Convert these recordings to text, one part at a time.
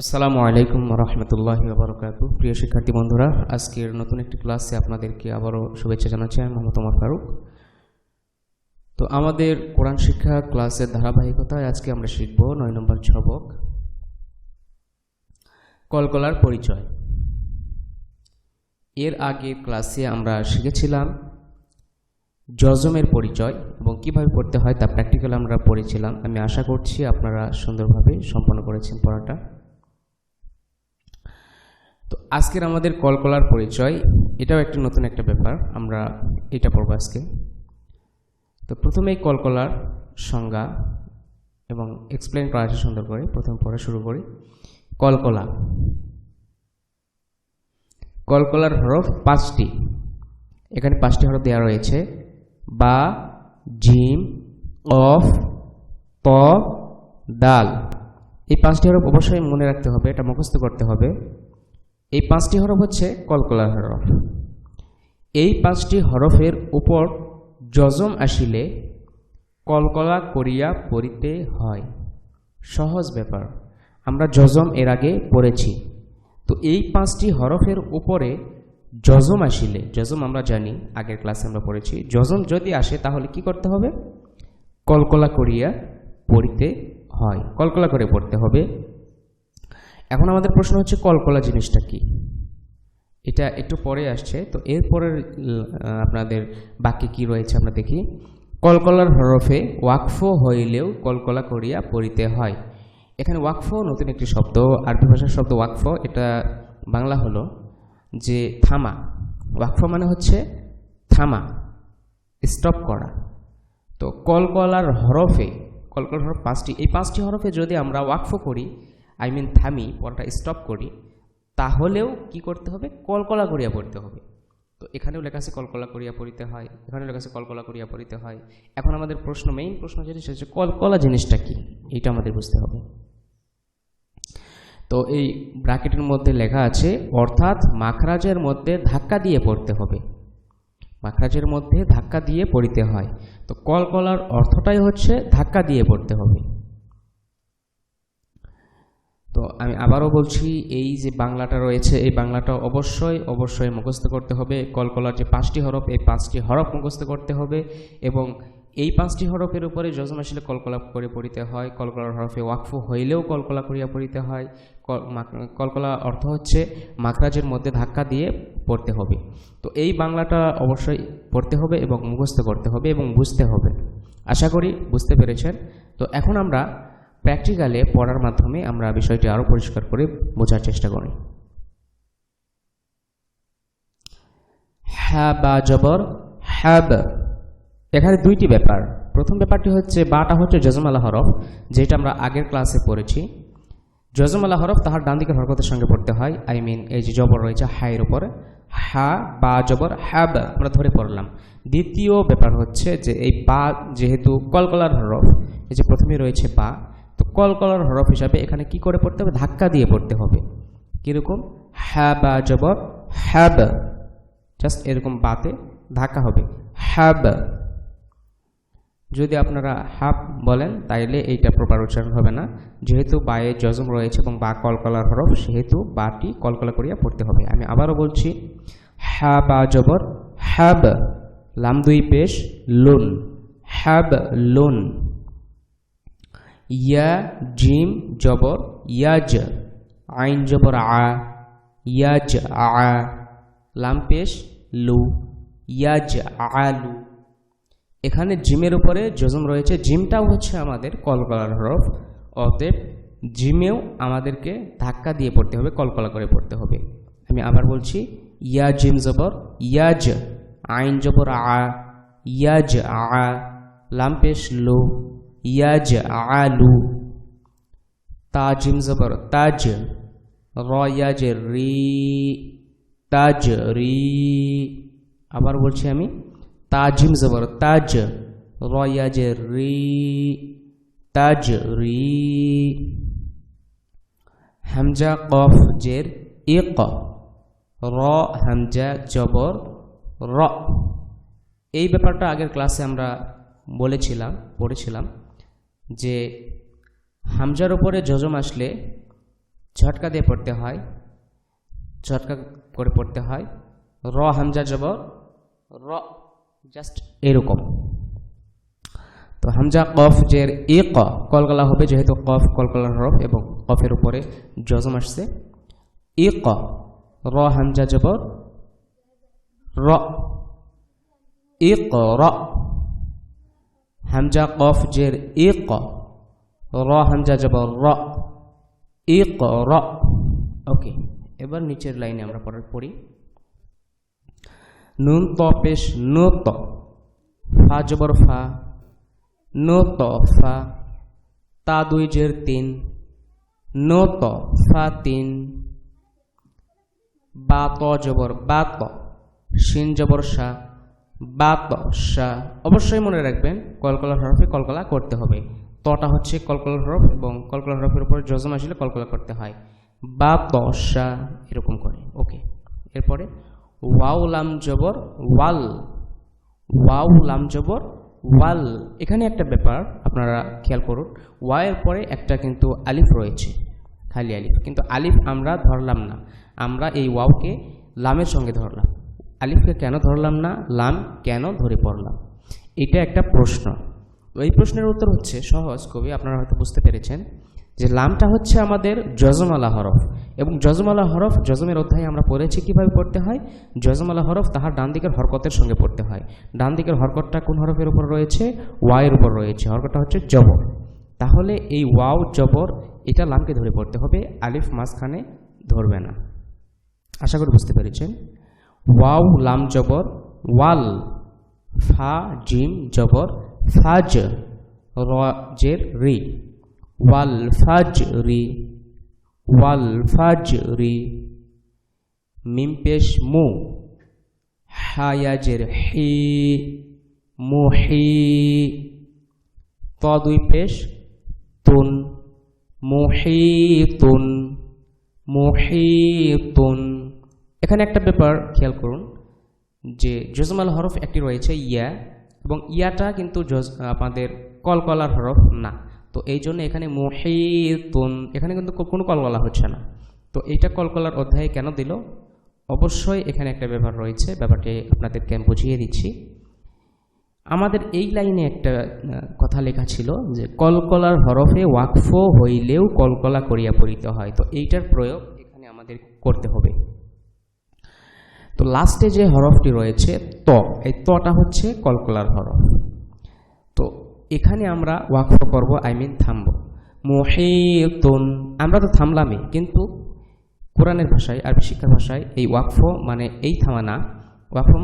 আসসালামু আলাইকুম রহমতুল্লাহি ওয়া বারাকাতুহু। প্রিয় শিক্ষার্থী বন্ধুরা, আজকের নতুন একটি ক্লাসে আপনাদেরকে আবারও শুভেচ্ছা জানাচ্ছি। আমি মোহাম্মদ ওমর ফারুক। তো আমাদের কোরআন শিক্ষা ক্লাসের ধারাবাহিকতায় আজকে আমরা শিখব 9 নম্বর সবক, কলকলার পরিচয়। এর আগের ক্লাসে আমরা শিখেছিলাম জজমের পরিচয় এবং কিভাবে পড়তে হয় তা প্র্যাকটিক্যাল আমরা পড়েছিলাম। আমি আশা করছি আপনারা সুন্দরভাবে সম্পন্ন করেছেন পড়াটা। তো আজকের আমাদের কলকলার পরিচয়, এটাও একটি নতুন একটা ব্যাপার, আমরা এটা পড়ব আজকে। তো প্রথমেই কলকলার সংজ্ঞা এবং এক্সপ্লেন করা আছে সুন্দর করে। প্রথম পড়া শুরু করি। কলকলা, কলকলার হরফ 5টি। এখানে 5টি হরফ দেওয়া রয়েছে: বা, জিম, কফ, ত, দাল। এই 5টি হরফ অবশ্যই মনে রাখতে হবে, এটা মুখস্থ করতে হবে। এই 5টি হরফ হচ্ছে কলকলার হরফ। এই 5টি হরফের উপর জজম আসিলে কলকলা করিয়া পড়িতে হয়। সহজ ব্যাপার, আমরা জজম এর আগে পড়েছি। তো এই 5টি হরফের উপরে জজম আসিলে, জজম আমরা জানি, আগের ক্লাসে আমরা পড়েছি, জজম যদি আসে তাহলে কি করতে হবে? কলকলা করিয়া পড়িতে হয়, কলকলা করে পড়তে হবে। এখন আমাদের প্রশ্ন হচ্ছে কলকলা জিনিসটা কি? এটা একটু পরে আসছে। তো এরপরের আপনাদের বাক্যে কি রয়েছে আমরা দেখি। কলকলার হরফে ওয়াকফ হইলেও কলকলা করিয়া পড়িতে হয়। এখানে ওয়াকফ নতুন একটি শব্দ, আরবি ভাষার শব্দ ওয়াকফ। এটা বাংলা হলো যে থামা। ওয়াকফ মানে হচ্ছে থামা, স্টপ করা। তো কলকলার হরফে, কলকলার হরফ 5টি, এই 5টি হরফে যদি আমরা ওয়াকফ করি, থামি, পড়াটা স্টপ করি, তাহলেও কি করতে হবে? কলকলা করিয়া পড়তে হবে। তো এখানেও লেখা আছে কলকলা করিয়া পড়িতে হয়, এখানেও লেখা আছে কলকলা করিয়া পড়িতে হয়। এখন আমাদের প্রশ্ন, মেইন প্রশ্ন যেটা, সেটা হচ্ছে কলকলা জিনিসটা কি, এটা আমাদের বুঝতে হবে। তো এই ব্র্যাকেটের মধ্যে লেখা আছে অর্থাৎ মাখরাজের মধ্যে ধাক্কা দিয়ে পড়তে হবে, মাখরাজের মধ্যে ধাক্কা দিয়ে পড়িতে হয়। তো কলকলার অর্থটাই হচ্ছে ধাক্কা দিয়ে পড়তে হবে। তো আমি আবারও বলছি, এই যে বাংলাটা রয়েছে, এই বাংলাটা অবশ্যই মুখস্থ করতে হবে। কলকলার যে 5টি হরফ, এই 5টি হরফ মুখস্থ করতে হবে এবং এই 5টি হরফের উপরে জজম আসলে কলকলা করে পড়িতে হয়। কলকলার হরফে ওয়াকফ হইলেও কলকলা করিয়া পড়িতে হয়। কলকলা অর্থ হচ্ছে মাখরাজের মধ্যে ধাক্কা দিয়ে পড়তে হবে। তো এই বাংলাটা অবশ্যই পড়তে হবে এবং মুখস্থ করতে হবে এবং বুঝতে হবে। আশা করি বুঝতে পেরেছেন। তো এখন আমরা প্র্যাকটিক্যালে পড়ার মাধ্যমে আমরা বিষয়টি আরও পরিষ্কার করে বোঝার চেষ্টা করি। হ্যাঁ বা জবর হ্যাব, এখানে 2টি ব্যাপার। প্রথম ব্যাপারটি হচ্ছে বাটা হচ্ছে জজমালা হরফ, যেটা আমরা আগের ক্লাসে পড়েছি। জজমালা হরফ তাহার ডান দিকের হরকতের সঙ্গে পড়তে হয়। এই যে জবর রয়েছে হায়ের উপরে, হা বা জবর হ্যাব আমরা ধরে পড়লাম। দ্বিতীয় ব্যাপার হচ্ছে যে এই বা যেহেতু কলকলার হরফ, এই যে প্রথমে রয়েছে বা, তো কলকলার হরফ হিসাবে এখানে কি করে পড়তে হবে? ধাক্কা দিয়ে পড়তে হবে। কিরকম? হ্যাঁ বা জবর হ্যাব, জাস্ট এরকম বাতে ধাক্কা হবে, হ্যাব। যদি আপনারা হাব বলেন তাইলে এইটা প্রপার উচ্চারণ হবে না। যেহেতু বায়ে জজম রয়েছে এবং বা কলকলার হরফ, সেহেতু বাটি কলকলা করিয়া পড়তে হবে। আমি আবারও বলছি, হ্যাঁ বা জবর হ্যাব, লাম 2 পেশ লুন, হ্যাব লুন। ইয়া জিম জবর ইয়াজ, আইন জবর আ, ইয়াজ আ, লাম পেশ লু, ইয়াজ আলু। এখানে জিমের উপরে জজম রয়েছে, জিমটাও হচ্ছে আমাদের কলকলার হরফ, অতএব জিমেও আমাদেরকে ধাক্কা দিয়ে পড়তে হবে, কলকলা করে পড়তে হবে। আমি আবার বলছি, ইয়া জিম জবর ইয়াজ, আইন জবর আ, ইয়াজ আ, লাম পেশ লু, ইয়াজ আলু। তা জিম জবর তাজ, র ইয়াজ রি, তাজ রি। আবার বলছি আমি, তাজিম জবর তাজ, র ইয়াজ রি, তাজ রি। হামজা কফ জের ইক, র হামজা জবর র। এই ব্যাপারটা আগের ক্লাসে আমরা পড়েছিলাম যে হামজার উপরে জজম আসলে ঝটকা দিয়ে পড়তে হয়, ঝটকা করে পড়তে হয়। র হামজা জবর র, জাস্ট এরকম। তো হামজা কফ জের এ ক কলকলা হবে, যেহেতু কফ কলকলার হরফ এবং কফের উপরে জজম আসছে। এ ক, র হামজা জবর র, এ ক র। হামজা কফ জের এ ক, র হামজা জবর র, এ ক র। ওকে, এবার নিচের লাইনে আমরা পড়ি। নুন ত পেশ নো ত, ফা জবর ফা, নো ত ফা, তা দুই জের তিন, নো ত ফা তিন। বা ত জবর বা ত, শিন জবর সা, বা ত সা। অবশ্যই মনে রাখবেন কলকলার হরফে কলকলা করতে হবে। তটা হচ্ছে কলকলার হরফ এবং কলকলার হরফের উপর জজম আসলে কলকলা করতে হয়। বা ত সা, এরকম করে। ওকে, এরপরে ওয়াও লাম জবর ওয়াল, ওয়াও লাম জবর ওয়াল। এখানে একটা ব্যাপার আপনারা খেয়াল করুন, ওয়ায়ের পরে একটা কিন্তু আলিফ রয়েছে, খালি আলিফ, কিন্তু আলিফ আমরা ধরলাম না, আমরা এই ওয়াওকে লামের সঙ্গে ধরলাম। আলিফকে কেন ধরলাম না, লাম কেন ধরে পড়লাম, এটা একটা প্রশ্ন। এই প্রশ্নের উত্তর হচ্ছে সহজ, কবি আপনারা হয়তো বুঝতে পেরেছেন যে লামটা হচ্ছে আমাদের জজমালা হরফ, এবং জজমালা হরফ জজমের অধ্যায়ে আমরা পড়েছি কিভাবে পড়তে হয়। জজমালা হরফ তাহার ডান দিকের হরকতের সঙ্গে পড়তে হয়। ডান দিকের হরকতটা কোন হরফের উপর রয়েছে, ওয়াইয়ের উপর রয়েছে, হরকতটা হচ্ছে জবর। তাহলে এই ওয়াও জবর এটা লামকে ধরে পড়তে হবে, আলিফ মাঝখানে ধরবে না। আশা করি বুঝতে পেরেছেন। ওয়াও লাম জবর ওয়াল, ফা জিম জবর ফাজ, র জের রি, ওয়াল ফাজ রি, ওয়াল ফাজ রি। মিম পেশ মু, হায়া জের হি, মুহি। ত দুই পেশ তুন, মুহিতুন, মুহিতুন। এখানে একটা ব্যাপার খেয়াল করুন যে জজমাল হরফ একটি রয়েছে ইয়া, এবং ইয়াটা কিন্তু আমাদের কলকলার হরফ না। তো এই জন্য এখানে মুহিতুন, এখানে কিন্তু কোনো কলকলা হচ্ছে না। তো এইটা কলকলার অধ্যায়ে কেন দিল, অবশ্যই এখানে একটা ব্যাপার রয়েছে, ব্যাপারটি আপনাদেরকে আমি বুঝিয়ে দিচ্ছি। আমাদের এই লাইনে একটা কথা লেখা ছিল যে কলকলার হরফে ওয়াকফ হইলেও কলকলা করিয়া পড়িতে হয়। তো এইটার প্রয়োগ এখানে আমাদের করতে হবে। তো লাস্টে যে হরফটি রয়েছে ত, এই তটা হচ্ছে কলকলার হরফ। তো এখানে আমরা ওয়াকফ করব, থামব। মুহিতুন, আমরা তো থামলামই, কিন্তু কোরআনের ভাষায়, আরবি শিক্ষার ভাষায় এই ওয়াকফ মানে এই থামা না, ওয়াকফ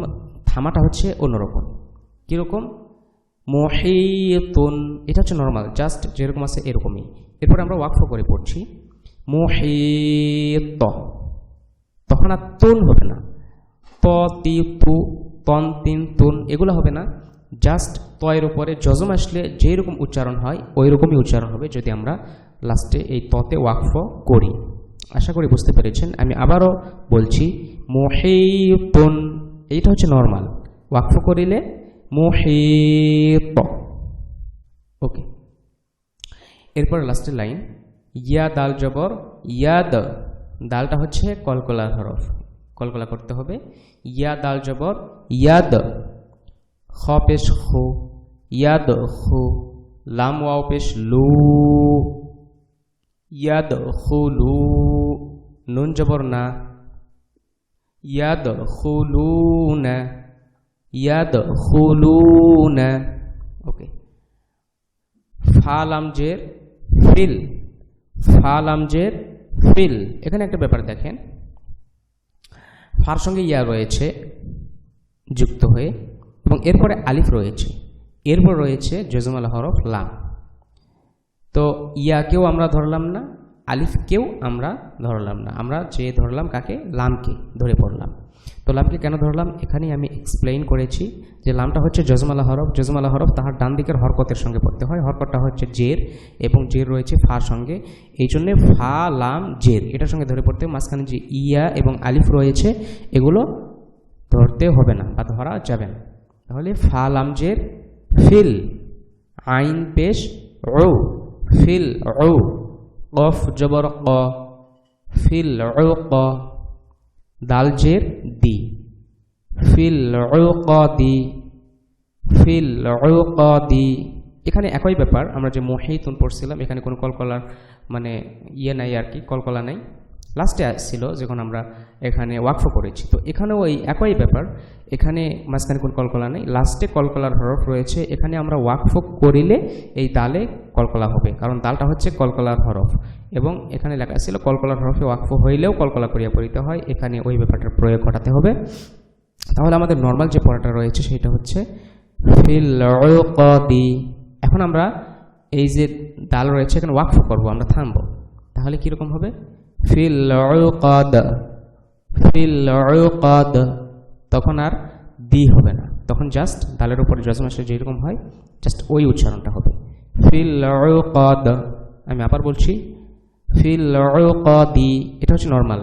থামাটা হচ্ছে অন্যরকম। কীরকম? মুহিতুন, এটা হচ্ছে নর্মাল, জাস্ট যেরকম আছে এরকমই। এরপরে আমরা ওয়াকফ করে পড়ছি মুহিত, তখন আর তুন হবে না, ত তি তু, তন তিন তুন, এগুলো হবে না। জাস্ট তয়ের উপরে জজম আসলে যেই রকম উচ্চারণ হয় ওই রকমই উচ্চারণ হবে যদি আমরা লাস্টে এই ততে ওয়াকফ করি। আশা করি বুঝতে পেরেছেন। আমি আবারও বলছি মুহিতুন, এইটা হচ্ছে নর্মাল, ওয়াকফ করিলে মুহিত। ওকে, এরপর লাস্টের লাইন ইয়া দাল জবর ইয়াদ, দালটা হচ্ছে কলকলার হরফ, কলকলা করতে হবে। ইয়া দাল জবর ইয়াদ, খ পেশ খু, ইয়াদ খু। লাম ওয়াও পেশ লু, ইয়াদ খুলু। নুন জবর না, ইয়াদ খুলুনা, ইয়াদ খুলুনা। ওকে, ফা লাম জের ফিল, ফা লাম জের ফিল। এখানে একটা ব্যাপার দেখেন, ফার সঙ্গে ইয়া রয়েছে যুক্ত হয়ে, এবং এরপরে আলিফ রয়েছে, এরপর রয়েছে জজমাল হরফ লাম। তো ইয়াকেও আমরা ধরলাম না, আলিফকেও আমরা ধরলাম না, আমরা যে ধরলাম কাকে, লামকে ধরে পড়লাম। তো লামকে কেন ধরলাম এখানেই আমি এক্সপ্লেইন করেছি যে লামটা হচ্ছে জজমালা হরফ, জজমালা হরফ তাহার ডান দিকের হরকতের সঙ্গে পড়তে হয়, হরকতটা হচ্ছে জের, এবং জের রয়েছে ফার সঙ্গে, এই জন্যে ফা লাম জের এটার সঙ্গে ধরে পড়তে। মাঝখানে যে ইয়া এবং আলিফ রয়েছে এগুলো ধরতে হবে না বা ধরা যাবে না। তাহলে ফা লাম জের ফিল, আইন পেশ ও, ফিল ও। কফ জবর ক, ফিল উক, দাল জের দি, ফিল উকদি, ফিল উকদি। এখানে একই ব্যাপার, আমরা যে মুহিতুন পড়ছিলাম এখানে কোনো কলকলার মানে নাই আর কি, কলকলা নাই, লাস্টে আসছিল যখন আমরা এখানে ওয়াকফ করেছি। তো এখানেও এই একই ব্যাপার, এখানে মাঝখানে কোনো কলকলা নেই, লাস্টে কলকলার হরফ রয়েছে। এখানে আমরা ওয়াকফ করিলে এই দালে কলকলা হবে, কারণ দালটা হচ্ছে কলকলার হরফ, এবং এখানে লেখা ছিল কলকলার হরফে ওয়াকফ হইলেও কলকলা করিয়া পড়িতে হয়, এখানে ওই ব্যাপারটার প্রয়োগ ঘটাতে হবে। তাহলে আমাদের নর্মাল যে পড়াটা রয়েছে সেটা হচ্ছে ফিল উকদি। এখন আমরা এই যে দাল রয়েছে এখানে ওয়াকফ করব, আমরা থামবো, তাহলে কীরকম হবে? ফিল উকদ, ফিল উকদ। তখন আর দি হবে না, তখন জাস্ট দালের উপরে জজম আসলে যেরকম হয় জাস্ট ওই উচ্চারণটা হবে, ফিল উকদ। আমি আবার বলছি, ফিল উকদি। এটা হচ্ছে নর্মাল।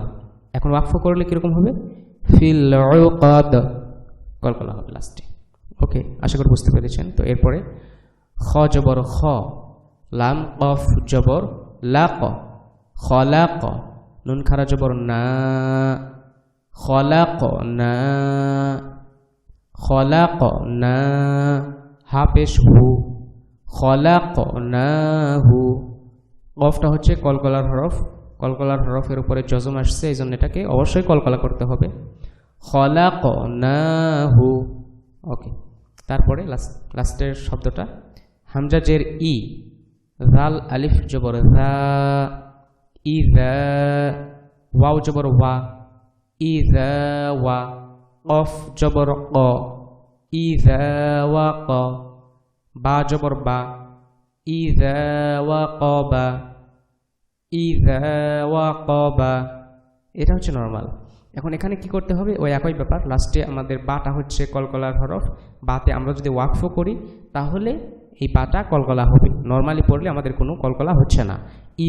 এখন ওয়াকফ করলে কীরকম হবে? ফিল উকদ, কলকলা হবে লাস্টে। ওকে, আশা করি বুঝতে পেরেছেন। তো এরপরে খ জবর খ, লাম কফ জবর লাক, খলাক, নুন খারা জবর না, খলাক না, খলাক না, হা পেশ হু, খলাক না হু। কফটা হচ্ছে কলকলার হরফ, কলকলার হরফের উপরে জজম আসছে, এই জন্য এটাকে অবশ্যই কলকলা করতে হবে, খলাক না হু। ওকে, তারপরে লাস্টের শব্দটা হামজা জের ই, রাল আলিফ জবর রা, ইযা, ওয়াও জবর ওয়া, ইযা ওয়া, কফ জবর ক, ইযা ওয়া ক, বা জবর বা, ইযা ওয়া কবা, ইযা ওয়া কবা। এটা হচ্ছে নর্মাল। এখন এখানে কি করতে হবে? ওই একই ব্যাপার, লাস্টে আমাদের বাটা হচ্ছে কলকলার হরফ, বাতে আমরা যদি ওয়াকফ করি তাহলে এই বাটা কলকলা হবে, নর্মালি পড়লে আমাদের কোনো কলকলা হচ্ছে না,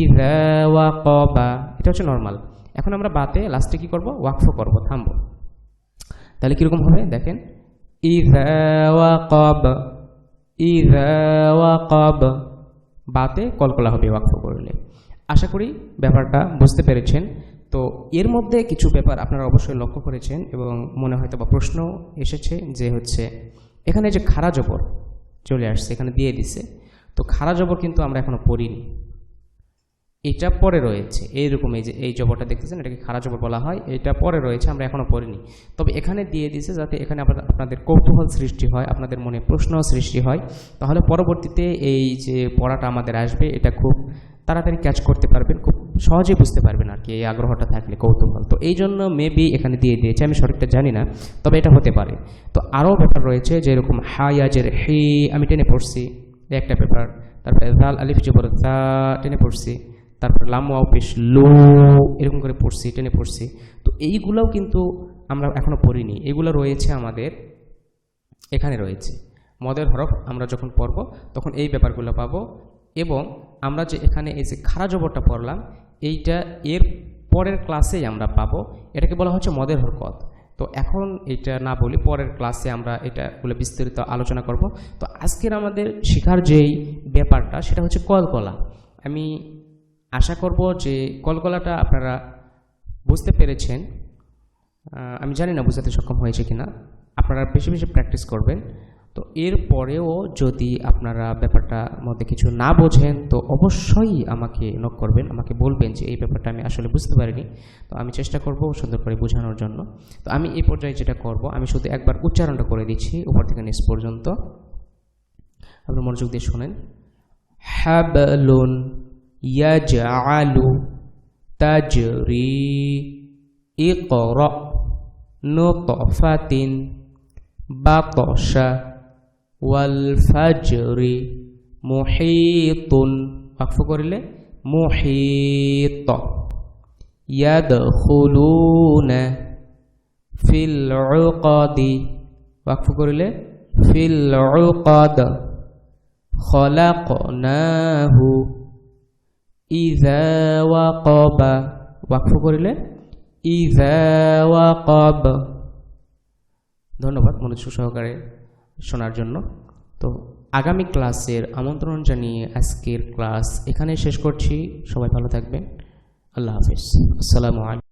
ইযা ওয়া কবা। এটা হচ্ছে নর্মাল। এখন আমরা বাতে লাস্টে কি করব? ওয়াকফ করব, থামবো। তাহলে কীরকম হবে দেখেন, ইযা ওয়া কব, ইযা ওয়া কব। বাতে কলকলা হবে ওয়াকফ করলে। আশা করি ব্যাপারটা বুঝতে পেরেছেন। তো এর মধ্যে কিছু ব্যাপার আপনারা অবশ্যই লক্ষ্য করেছেন এবং মনে হয়তো বা প্রশ্ন এসেছে যে হচ্ছে এখানে যে খাড়া জবর চলে আসছে, এখানে দিয়ে দিছে, তো খাড়া জবর কিন্তু আমরা এখনো পড়িনি, এটা পরে রয়েছে। এইরকম এই যে এই জবরটা দেখতেছেন, এটাকে খাড়া জবর বলা হয়, এটা পরে রয়েছে, আমরা এখনো পড়িনি। তবে এখানে দিয়ে দিছে যাতে এখানে আপনাদের কৌতূহল সৃষ্টি হয়, আপনাদের মনে প্রশ্ন সৃষ্টি হয়, তাহলে পরবর্তীতে এই যে পড়াটা আমাদের আসবে এটা খুব তাড়াতাড়ি ক্যাচ করতে পারবেন, খুব সহজেই বুঝতে পারবেন আর কি, এই আগ্রহটা থাকলে, কৌতূহল। তো এই জন্য মেবি এখানে দিয়ে দিয়েছে, আমি সঠিকটা জানি না, তবে এটা হতে পারে। তো আরও ব্যাপার রয়েছে, যেরকম হায়াজের হে আমি টেনে পড়ছি, একটা ব্যাপার। তারপরে জাল আলিফ জবর জা টেনে পড়ছি, তারপরে লাম ওয়াও পেশ লো এরকম করে পড়ছি, টেনে পড়ছি। তো এইগুলোও কিন্তু আমরা এখনও পড়িনি, এগুলো রয়েছে আমাদের এখানে রয়েছে। মদের হরফ আমরা যখন পড়ব তখন এই ব্যাপারগুলো পাবো, এবং আমরা যে এখানে এই যে খাড়া জবরটা পড়লাম এইটা এর পরের ক্লাসেই আমরা পাবো, এটাকে বলা হচ্ছে মদের হরকত। তো এখন এটা না বলি, পরের ক্লাসে আমরা এটাগুলো বিস্তারিত আলোচনা করব। তো আজকের আমাদের শেখার যেই ব্যাপারটা সেটা হচ্ছে কলকলা। আমি আশা করব যে কলকলাটা আপনারা বুঝতে পেরেছেন, আমি জানি না বুঝাতে সক্ষম হয়েছে কিনা, আপনারা বেশি বেশি প্র্যাকটিস করবেন। তো এর পরেও যদি আপনারা ব্যাপারটার মধ্যে কিছু না বোঝেন তো অবশ্যই আমাকে নক করবেন, আমাকে বলবেন যে এই ব্যাপারটা আমি আসলে বুঝতে পারিনি। তো আমি চেষ্টা করব সুন্দর করে বোঝানোর জন্য। তো আমি এই পর্যায়ে যেটা করব, আমি শুধু একবার উচ্চারণটা করে দিচ্ছি উপর থেকে নিচ পর্যন্ত, আপনি মনোযোগ দিয়ে শোনেন। হাবলুন ইয়াজআলু তাজরি ইকরা নুতফাতিন বাতাশা ওয়াল ফাজরি মুহিতুন, ওয়াকফ করিলে মুহিত, ইয়াদখুলুনা ফিল উকাদি, ওয়াকফ করিলে ফিল উকাদ, খলাকনাহু ইযা ওয়াকাবা, ওয়াকফ করিলে ইযা ওয়াকাব। ধন্যবাদ মনোযোগ সহকারে শোনার জন্য। তো আগামী ক্লাসের আমন্ত্রণ জানিয়ে আজকের ক্লাস এখানে শেষ করছি। সবাই ভালো থাকবেন। আল্লাহ হাফিজ। আসসালামু আলাইকুম।